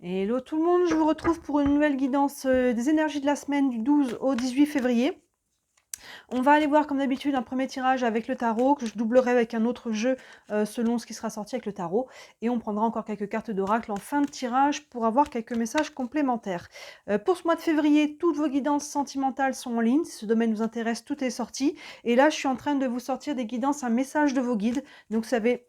Hello tout le monde, je vous retrouve pour une nouvelle guidance des énergies de la semaine du 12 au 18 février. On va aller voir comme d'habitude un premier tirage avec le tarot, que je doublerai avec un autre jeu selon ce qui sera sorti avec le tarot. Et on prendra encore quelques cartes d'oracle en fin de tirage pour avoir quelques messages complémentaires. Pour ce mois de février, toutes vos guidances sentimentales sont en ligne. Si ce domaine vous intéresse, tout est sorti. Et là, je suis en train de vous sortir des guidances, un message de vos guides. Donc, vous savez,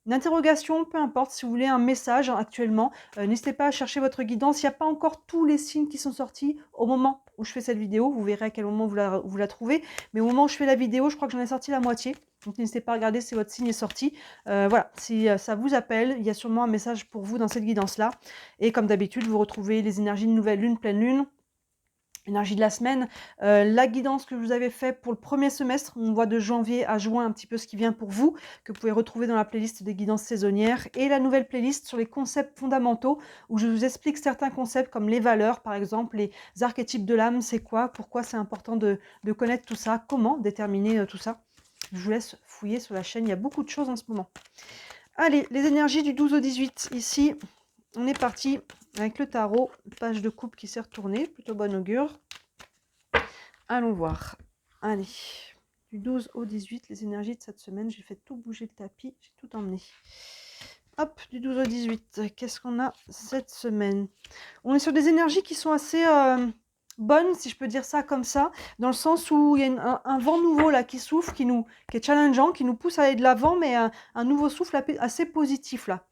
une interrogation, peu importe, si vous voulez un message actuellement, n'hésitez pas à chercher votre guidance. Il n'y a pas encore tous les signes qui sont sortis au moment où je fais cette vidéo. Vous verrez à quel moment vous la trouvez. Mais au moment où je fais la vidéo, je crois que j'en ai sorti la moitié. Donc n'hésitez pas à regarder si votre signe est sorti. Voilà, si ça vous appelle, il y a sûrement un message pour vous dans cette guidance-là. Et comme d'habitude, vous retrouvez les énergies de nouvelle lune, pleine lune, énergie de la semaine, la guidance que je vous avais fait pour le premier semestre, on voit de janvier à juin un petit peu ce qui vient pour vous, que vous pouvez retrouver dans la playlist des guidances saisonnières, et la nouvelle playlist sur les concepts fondamentaux, où je vous explique certains concepts comme les valeurs, par exemple, les archétypes de l'âme, c'est quoi, pourquoi c'est important de connaître tout ça, comment déterminer tout ça. Je vous laisse fouiller sur la chaîne, il y a beaucoup de choses en ce moment. Allez, les énergies du 12 au 18, ici, on est parti avec le tarot, page de coupe qui s'est retournée, plutôt bon augure. Allons voir. Allez, du 12 au 18, les énergies de cette semaine. J'ai fait tout bouger le tapis, j'ai tout emmené. Hop, du 12 au 18, qu'est-ce qu'on a cette semaine? On est sur des énergies qui sont assez bonnes, si je peux dire ça comme ça, dans le sens où il y a un vent nouveau là qui souffle, qui est challengeant, qui nous pousse à aller de l'avant, mais un nouveau souffle assez positif là.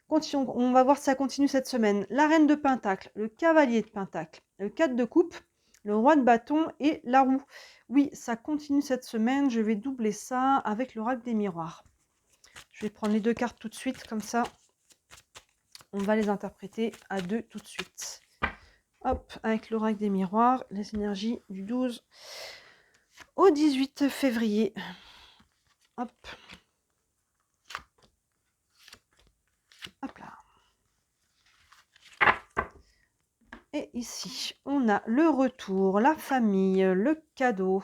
On va voir si ça continue cette semaine. La reine de Pentacle, le cavalier de Pentacle, le 4 de coupe, le roi de bâton et la roue. Oui, ça continue cette semaine. Je vais doubler ça avec l'oracle des miroirs. Je vais prendre les deux cartes tout de suite, comme ça, on va les interpréter à deux tout de suite. Hop, avec l'oracle des miroirs, les énergies du 12 au 18 février. Hop. Hop là. Et ici, on a le retour, la famille, le cadeau,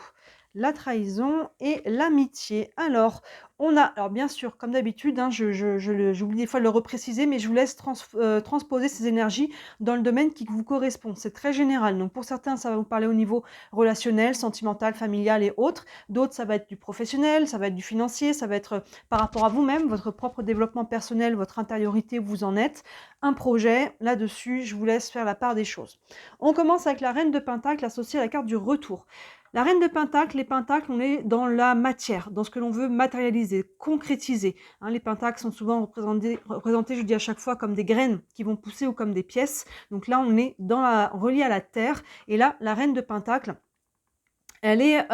la trahison et l'amitié. Alors, alors bien sûr, comme d'habitude, hein, j'oublie des fois de le repréciser, mais je vous laisse transposer ces énergies dans le domaine qui vous correspond. C'est très général. Donc pour certains, ça va vous parler au niveau relationnel, sentimental, familial et autres. D'autres, ça va être du professionnel, ça va être du financier, ça va être par rapport à vous-même, votre propre développement personnel, votre intériorité, où vous en êtes. Un projet, là-dessus, je vous laisse faire la part des choses. On commence avec la reine de Pentacle associée à la carte du retour. La reine de Pentacle, les Pentacles, on est dans la matière, dans ce que l'on veut matérialiser, concrétiser. Hein, les Pentacles sont souvent représentés, je dis à chaque fois, comme des graines qui vont pousser ou comme des pièces. Donc là, on est relié à la terre. Et là, la reine de Pentacle, elle est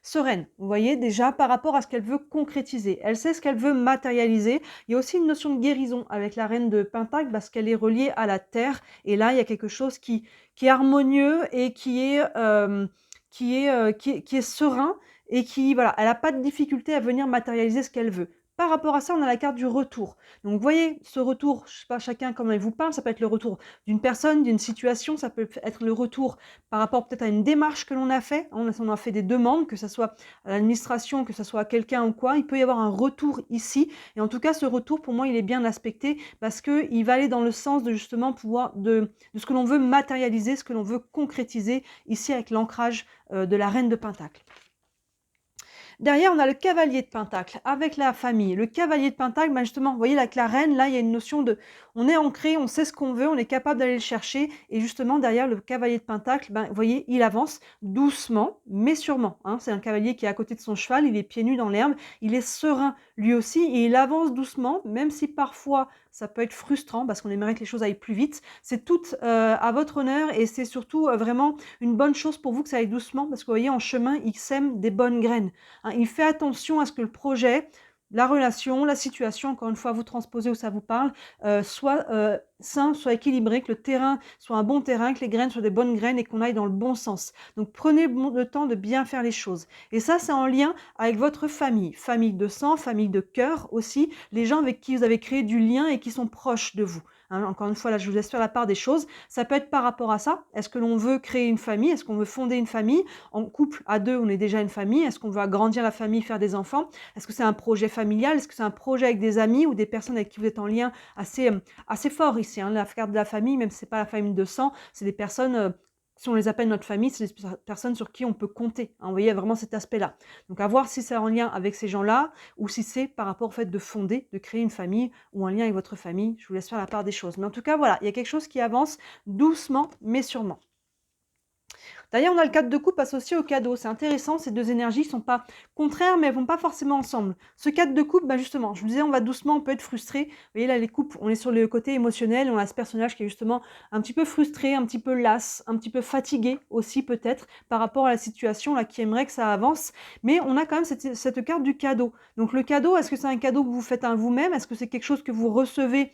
sereine, vous voyez, déjà par rapport à ce qu'elle veut concrétiser. Elle sait ce qu'elle veut matérialiser. Il y a aussi une notion de guérison avec la reine de Pentacle parce qu'elle est reliée à la terre. Et là, il y a quelque chose qui est harmonieux et qui est serein et qui, voilà, elle n'a pas de difficulté à venir matérialiser ce qu'elle veut. Par rapport à ça, on a la carte du retour. Donc, vous voyez, ce retour, je ne sais pas chacun comment il vous parle, ça peut être le retour d'une personne, d'une situation, ça peut être le retour par rapport peut-être à une démarche que l'on a fait. On a fait des demandes, que ce soit à l'administration, que ce soit à quelqu'un ou quoi. Il peut y avoir un retour ici. Et en tout cas, ce retour, pour moi, il est bien aspecté parce qu'il va aller dans le sens de justement de ce que l'on veut matérialiser, ce que l'on veut concrétiser ici avec l'ancrage de la reine de Pentacle. Derrière, on a le cavalier de Pentacle avec la famille. Le cavalier de Pentacle, ben justement, vous voyez, avec la reine, là, il y a une notion de... On est ancré, on sait ce qu'on veut, on est capable d'aller le chercher. Et justement, derrière le cavalier de Pentacle, ben, vous voyez, il avance doucement, mais sûrement. Hein. C'est un cavalier qui est à côté de son cheval, il est pieds nus dans l'herbe, il est serein lui aussi, et il avance doucement, même si parfois ça peut être frustrant parce qu'on aimerait que les choses aillent plus vite. C'est tout à votre honneur et c'est surtout vraiment une bonne chose pour vous que ça aille doucement parce que vous voyez, en chemin, il sème des bonnes graines. Hein, il fait attention à ce que le projet, la relation, la situation, encore une fois, vous transposez où ça vous parle, soit sain, soit équilibré, que le terrain soit un bon terrain, que les graines soient des bonnes graines et qu'on aille dans le bon sens. Donc prenez le temps de bien faire les choses. Et ça, c'est en lien avec votre famille. Famille de sang, famille de cœur aussi, les gens avec qui vous avez créé du lien et qui sont proches de vous. hein. Encore une fois, là, je vous laisse faire la part des choses. Ça peut être par rapport à ça. Est-ce que l'on veut créer une famille? Est-ce qu'on veut fonder une famille? En couple, à deux, on est déjà une famille. Est-ce qu'on veut agrandir la famille, faire des enfants? Est-ce que c'est un projet familial? Est-ce que c'est un projet avec des amis ou des personnes avec qui vous êtes en lien assez fort ici, hein? La carte de la famille, même si c'est pas la famille de sang, c'est des personnes, si on les appelle notre famille, c'est des personnes sur qui on peut compter, hein. Vous voyez, vraiment cet aspect-là. Donc à voir si c'est en lien avec ces gens-là ou si c'est par rapport au fait de fonder, de créer une famille ou en lien avec votre famille. Je vous laisse faire la part des choses. Mais en tout cas, voilà, il y a quelque chose qui avance doucement mais sûrement. D'ailleurs, on a le 4 de coupe associé au cadeau. C'est intéressant, ces deux énergies ne sont pas contraires, mais elles ne vont pas forcément ensemble. Ce 4 de coupe, bah justement, je vous disais, on va doucement, on peut être frustré. Vous voyez là, les coupes, on est sur le côté émotionnel, on a ce personnage qui est justement un petit peu frustré, un petit peu las, un petit peu fatigué aussi peut-être par rapport à la situation, là, qui aimerait que ça avance. Mais on a quand même cette carte du cadeau. Donc le cadeau, est-ce que c'est un cadeau que vous faites à vous-même? Est-ce que c'est quelque chose que vous recevez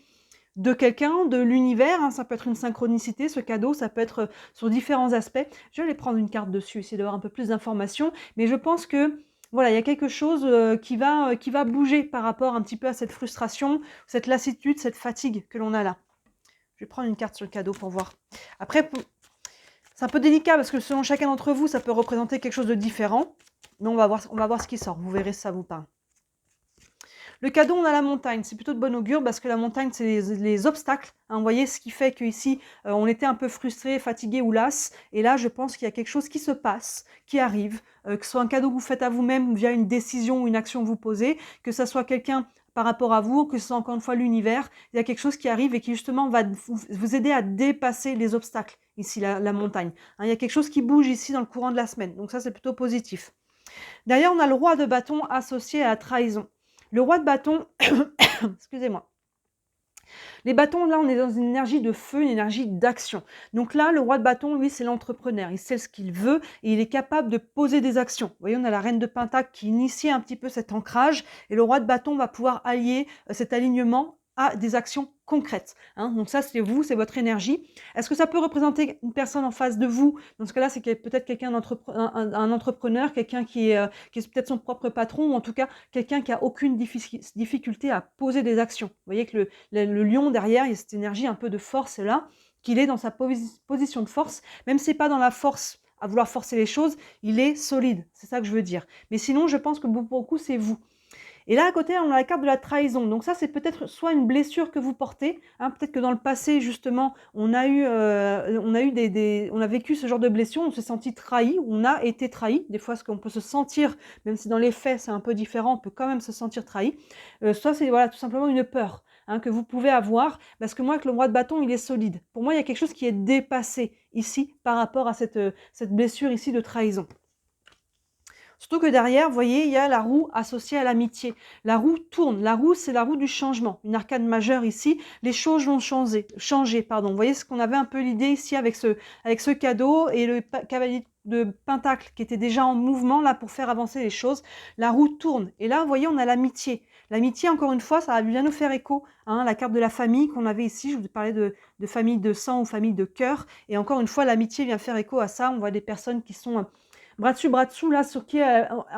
de quelqu'un, de l'univers, hein? Ça peut être une synchronicité, ce cadeau, ça peut être sur différents aspects. Je vais aller prendre une carte dessus, essayer d'avoir un peu plus d'informations, mais je pense que voilà, il y a quelque chose qui va bouger par rapport un petit peu à cette frustration, cette lassitude, cette fatigue que l'on a là. Je vais prendre une carte sur le cadeau pour voir. Après, c'est un peu délicat parce que selon chacun d'entre vous, ça peut représenter quelque chose de différent, mais on va voir ce qui sort. Vous verrez si ça vous parle. Le cadeau, on a la montagne. C'est plutôt de bon augure parce que la montagne, c'est les obstacles, hein. Vous voyez, ce qui fait qu'ici, on était un peu frustré, fatigué ou las. Et là, je pense qu'il y a quelque chose qui se passe, qui arrive, que ce soit un cadeau que vous faites à vous-même via une décision ou une action que vous posez, que ce soit quelqu'un par rapport à vous, que ce soit encore une fois l'univers. Il y a quelque chose qui arrive et qui justement va vous aider à dépasser les obstacles, ici, la montagne, hein. Il y a quelque chose qui bouge ici dans le courant de la semaine. Donc ça, c'est plutôt positif. Derrière, on a le roi de bâton associé à la trahison. Le roi de bâton, excusez-moi. Les bâtons, là, on est dans une énergie de feu, une énergie d'action. Donc là, le roi de bâton, lui, c'est l'entrepreneur. Il sait ce qu'il veut et il est capable de poser des actions. Vous voyez, on a la reine de Pentacle qui initie un petit peu cet ancrage et le roi de bâton va pouvoir allier cet alignement à des actions concrètes, hein. Donc ça, c'est vous, c'est votre énergie. Est-ce que ça peut représenter une personne en face de vous? Dans ce cas-là, c'est peut-être quelqu'un un entrepreneur, quelqu'un qui est peut-être son propre patron, ou en tout cas quelqu'un qui a aucune difficulté à poser des actions. Vous voyez que le lion derrière, il y a cette énergie un peu de force là, qu'il est dans sa position de force, même si c'est pas dans la force à vouloir forcer les choses, il est solide, c'est ça que je veux dire. Mais sinon, je pense que pour beaucoup, c'est vous. Et là, à côté, on a la carte de la trahison. Donc ça, c'est peut-être soit une blessure que vous portez, hein, peut-être que dans le passé, justement, on a vécu ce genre de blessure, on s'est senti trahi, on a été trahi. Des fois, ce qu'on peut se sentir, même si dans les faits, c'est un peu différent, on peut quand même se sentir trahi. Soit c'est voilà, tout simplement une peur, hein, que vous pouvez avoir, parce que moi, avec le roi de bâton, il est solide. Pour moi, il y a quelque chose qui est dépassé ici par rapport à cette blessure ici de trahison. Surtout que derrière, vous voyez, il y a la roue associée à l'amitié. La roue tourne. La roue, c'est la roue du changement. Une arcane majeure ici. Les choses vont changer, pardon. Vous voyez ce qu'on avait un peu l'idée ici avec ce cadeau et le cavalier de Pentacle qui était déjà en mouvement là pour faire avancer les choses. La roue tourne. Et là, vous voyez, on a l'amitié. L'amitié, encore une fois, ça va bien nous faire écho, hein, la carte de la famille qu'on avait ici. Je vous parlais de famille de sang ou famille de cœur. Et encore une fois, l'amitié vient faire écho à ça. On voit des personnes qui sont bras dessus, là, sur qui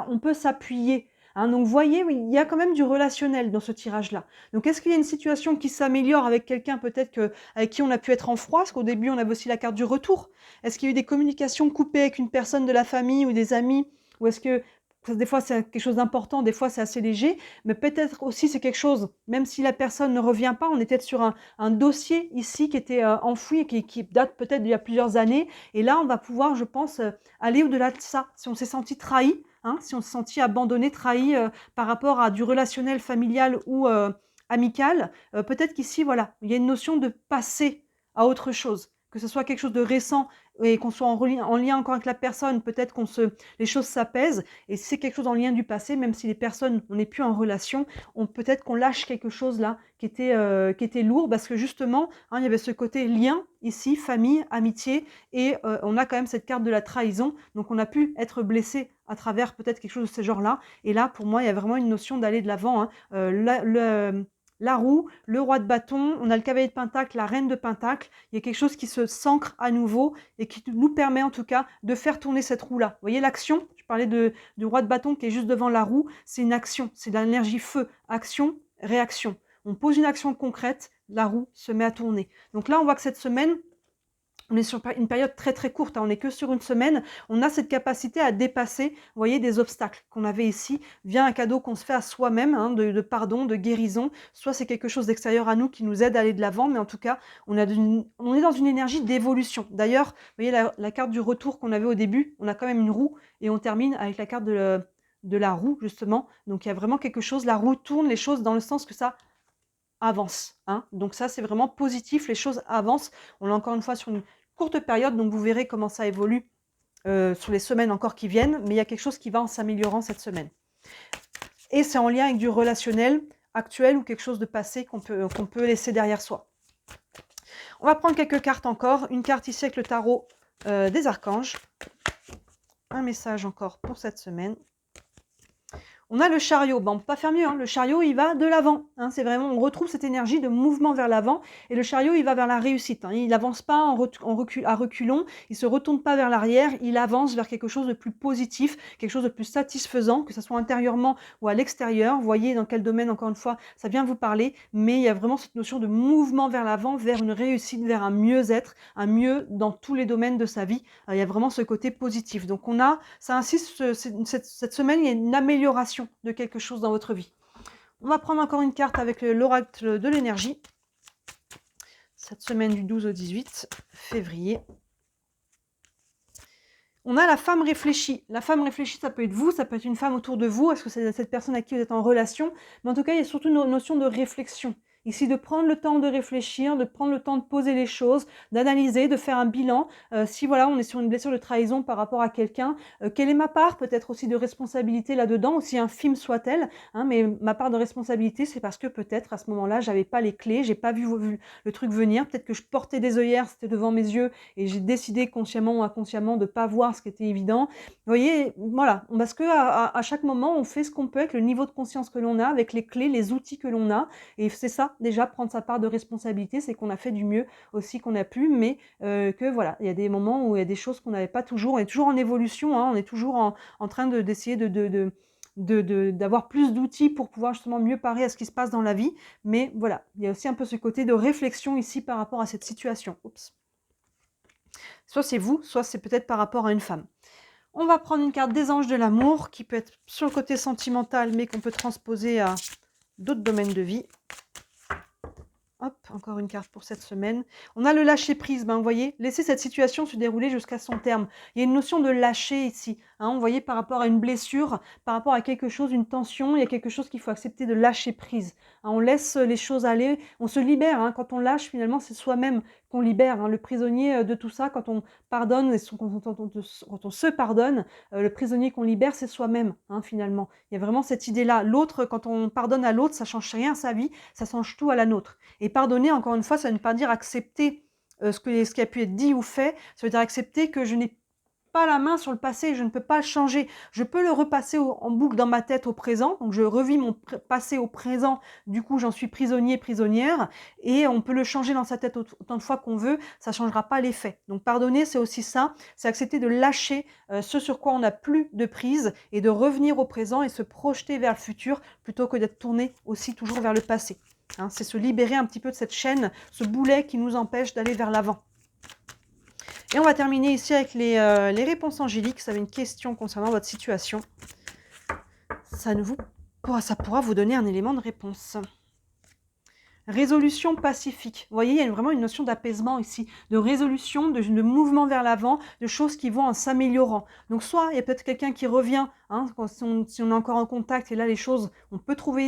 on peut s'appuyer, hein. Donc, vous voyez, il y a quand même du relationnel dans ce tirage-là. Donc, est-ce qu'il y a une situation qui s'améliore avec quelqu'un peut-être avec qui on a pu être en froid? Parce qu'au début, on avait aussi la carte du retour. Est-ce qu'il y a eu des communications coupées avec une personne de la famille ou des amis? Ou est-ce que des fois, c'est quelque chose d'important, des fois, c'est assez léger, mais peut-être aussi, c'est quelque chose, même si la personne ne revient pas, on est peut-être sur un dossier ici qui était enfoui et qui date peut-être d'il y a plusieurs années. Et là, on va pouvoir, je pense, aller au-delà de ça. Si on s'est senti trahi, hein, si on s'est senti abandonné, trahi par rapport à du relationnel familial ou amical, peut-être qu'ici, voilà, il y a une notion de passer à autre chose. Que ce soit quelque chose de récent et qu'on soit en lien encore avec la personne, peut-être les choses s'apaisent. Et si c'est quelque chose en lien du passé, même si les personnes, on n'est plus en relation, peut-être qu'on lâche quelque chose là qui était lourd, parce que justement, hein, il y avait ce côté lien ici, famille, amitié, et on a quand même cette carte de la trahison. Donc on a pu être blessé à travers peut-être quelque chose de ce genre-là. Et là, pour moi, il y a vraiment une notion d'aller de l'avant, hein. La roue, le roi de bâton, on a le cavalier de Pentacle, la reine de Pentacle. Il y a quelque chose qui se s'ancre à nouveau et qui nous permet en tout cas de faire tourner cette roue-là. Vous voyez l'action? Je parlais du roi de bâton qui est juste devant la roue. C'est une action, c'est de l'énergie feu. Action, réaction. On pose une action concrète, la roue se met à tourner. Donc là, on voit que cette semaine, on est sur une période très très courte, hein, on n'est que sur une semaine. On a cette capacité à dépasser, vous voyez, des obstacles qu'on avait ici, via un cadeau qu'on se fait à soi-même, hein, de pardon, de guérison. Soit c'est quelque chose d'extérieur à nous qui nous aide à aller de l'avant, mais en tout cas, on est dans une énergie d'évolution. D'ailleurs, vous voyez la carte du retour qu'on avait au début, on a quand même une roue, et on termine avec la carte de la roue, justement. Donc il y a vraiment quelque chose, la roue tourne les choses dans le sens que ça avance, hein. Donc ça, c'est vraiment positif, les choses avancent. On est encore une fois sur une courte période, donc vous verrez comment ça évolue sur les semaines encore qui viennent, mais il y a quelque chose qui va en s'améliorant cette semaine. Et c'est en lien avec du relationnel actuel ou quelque chose de passé qu'on peut laisser derrière soi. On va prendre quelques cartes encore. Une carte ici avec le tarot des archanges. Un message encore pour cette semaine. On a le chariot, bon, on ne peut pas faire mieux, hein. Le chariot, il va de l'avant, hein. C'est vraiment, on retrouve cette énergie de mouvement vers l'avant, et le chariot, il va vers la réussite, hein. Il n'avance pas à reculons, il ne se retourne pas vers l'arrière, il avance vers quelque chose de plus positif, quelque chose de plus satisfaisant, que ce soit intérieurement ou à l'extérieur. Vous voyez dans quel domaine, encore une fois, ça vient vous parler, mais il y a vraiment cette notion de mouvement vers l'avant, vers une réussite, vers un mieux-être, un mieux dans tous les domaines de sa vie. Il y a vraiment ce côté positif. Donc ça insiste, cette semaine, il y a une amélioration de quelque chose dans votre vie. On va prendre encore une carte avec l'oracle de l'énergie. Cette semaine du 12 au 18 février. On a la femme réfléchie. La femme réfléchie, ça peut être vous, ça peut être une femme autour de vous. Est-ce que c'est cette personne à qui vous êtes en relation? Mais en tout cas, il y a surtout une notion de réflexion. Ici, de prendre le temps de réfléchir, de prendre le temps de poser les choses, d'analyser, de faire un bilan. Si voilà, on est sur une blessure de trahison par rapport à quelqu'un, quelle est ma part? Peut-être aussi de responsabilité là-dedans, aussi infime soit-elle, hein, mais ma part de responsabilité, c'est parce que peut-être à ce moment-là, j'avais pas les clés, j'ai pas vu le truc venir. Peut-être que je portais des œillères, c'était devant mes yeux, et j'ai décidé consciemment ou inconsciemment de pas voir ce qui était évident. Vous voyez, voilà, parce que à chaque moment, on fait ce qu'on peut avec le niveau de conscience que l'on a, avec les clés, les outils que l'on a, et c'est ça, déjà, prendre sa part de responsabilité, c'est qu'on a fait du mieux aussi qu'on a pu, mais que voilà, il y a des moments où il y a des choses qu'on n'avait pas toujours, on est toujours en évolution, hein, on est toujours en train d'essayer d'avoir plus d'outils pour pouvoir justement mieux parer à ce qui se passe dans la vie, mais voilà, il y a aussi un peu ce côté de réflexion ici par rapport à cette situation. Oups. Soit c'est vous, soit c'est peut-être par rapport à une femme. On va prendre une carte des anges de l'amour, qui peut être sur le côté sentimental, mais qu'on peut transposer à d'autres domaines de vie. Hop, encore une carte pour cette semaine. On a le lâcher prise, ben, vous voyez, laisser cette situation se dérouler jusqu'à son terme. Il y a une notion de lâcher ici, hein, vous voyez, par rapport à une blessure, par rapport à quelque chose, une tension, il y a quelque chose qu'il faut accepter de lâcher prise. Hein, on laisse les choses aller, on se libère, hein, quand on lâche, finalement, c'est soi-même qu'on libère, hein, le prisonnier de tout ça, quand on pardonne, quand on se pardonne, le prisonnier qu'on libère, c'est soi-même, hein, finalement. Il y a vraiment cette idée-là. L'autre, quand on pardonne à l'autre, ça change rien à sa vie, ça change tout à la nôtre. Et pardonner, encore une fois, ça ne veut pas dire accepter ce qui a pu être dit ou fait, ça veut dire accepter que je n'ai pas la main sur le passé, je ne peux pas le changer. Je peux le repasser en boucle dans ma tête au présent, donc je revis mon passé au présent, du coup j'en suis prisonnier, prisonnière, et on peut le changer dans sa tête autant de fois qu'on veut, ça ne changera pas les faits. Donc pardonner, c'est aussi ça, c'est accepter de lâcher ce sur quoi on n'a plus de prise, et de revenir au présent et se projeter vers le futur, plutôt que d'être tourné aussi toujours vers le passé. Hein, c'est se libérer un petit peu de cette chaîne, ce boulet qui nous empêche d'aller vers l'avant. Et on va terminer ici avec les réponses angéliques. Ça avait une question concernant votre situation. Ça pourra vous donner un élément de réponse. Résolution pacifique. Vous voyez, il y a vraiment une notion d'apaisement ici, de résolution, de mouvement vers l'avant, de choses qui vont en s'améliorant. Donc soit il y a peut-être quelqu'un qui revient, hein, si on est encore en contact, et là les choses, on peut trouver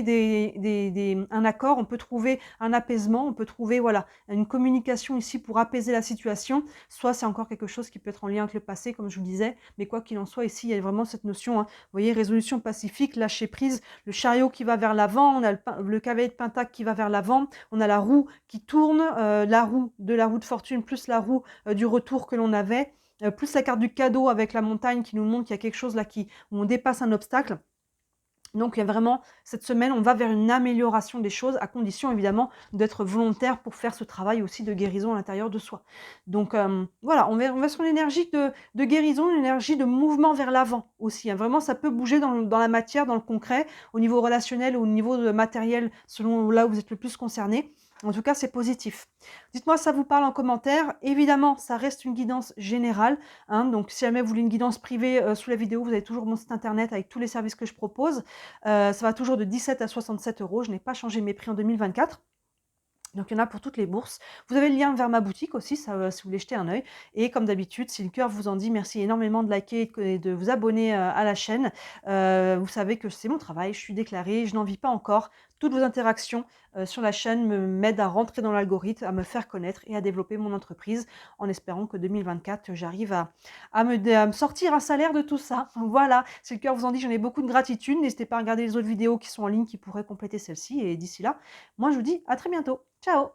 un accord, on peut trouver un apaisement, on peut trouver voilà, une communication ici pour apaiser la situation. Soit c'est encore quelque chose qui peut être en lien avec le passé, comme je vous disais, mais quoi qu'il en soit, ici il y a vraiment cette notion, hein, vous voyez, résolution pacifique, lâcher prise, le chariot qui va vers l'avant, on a le cavalier de pentacle qui va vers l'avant, on a la roue qui tourne, la roue de fortune plus la roue du retour que l'on avait, plus la carte du cadeau avec la montagne qui nous montre qu'il y a quelque chose là où on dépasse un obstacle. Donc il y a vraiment, cette semaine, on va vers une amélioration des choses, à condition évidemment d'être volontaire pour faire ce travail aussi de guérison à l'intérieur de soi. Donc voilà, on va sur l'énergie de guérison, l'énergie de mouvement vers l'avant aussi. Hein. Vraiment, ça peut bouger dans la matière, dans le concret, au niveau relationnel ou au niveau matériel, selon là où vous êtes le plus concerné. En tout cas, c'est positif. Dites-moi si ça vous parle en commentaire. Évidemment, ça reste une guidance générale, hein, donc si jamais vous voulez une guidance privée, sous la vidéo, vous avez toujours mon site internet avec tous les services que je propose. Ça va toujours de 17 à 67 €. Je n'ai pas changé mes prix en 2024. Donc il y en a pour toutes les bourses. Vous avez le lien vers ma boutique aussi, ça, si vous voulez jeter un œil. Et comme d'habitude, si le cœur vous en dit, merci énormément de liker et de vous abonner, à la chaîne. Vous savez que c'est mon travail, je suis déclarée, je n'en vis pas encore. Toutes vos interactions, sur la chaîne m'aident à rentrer dans l'algorithme, à me faire connaître et à développer mon entreprise, en espérant que 2024, j'arrive à me sortir un salaire de tout ça. Voilà, si le cœur vous en dit, j'en ai beaucoup de gratitude. N'hésitez pas à regarder les autres vidéos qui sont en ligne, qui pourraient compléter celle-ci et d'ici là, moi je vous dis à très bientôt. Ciao!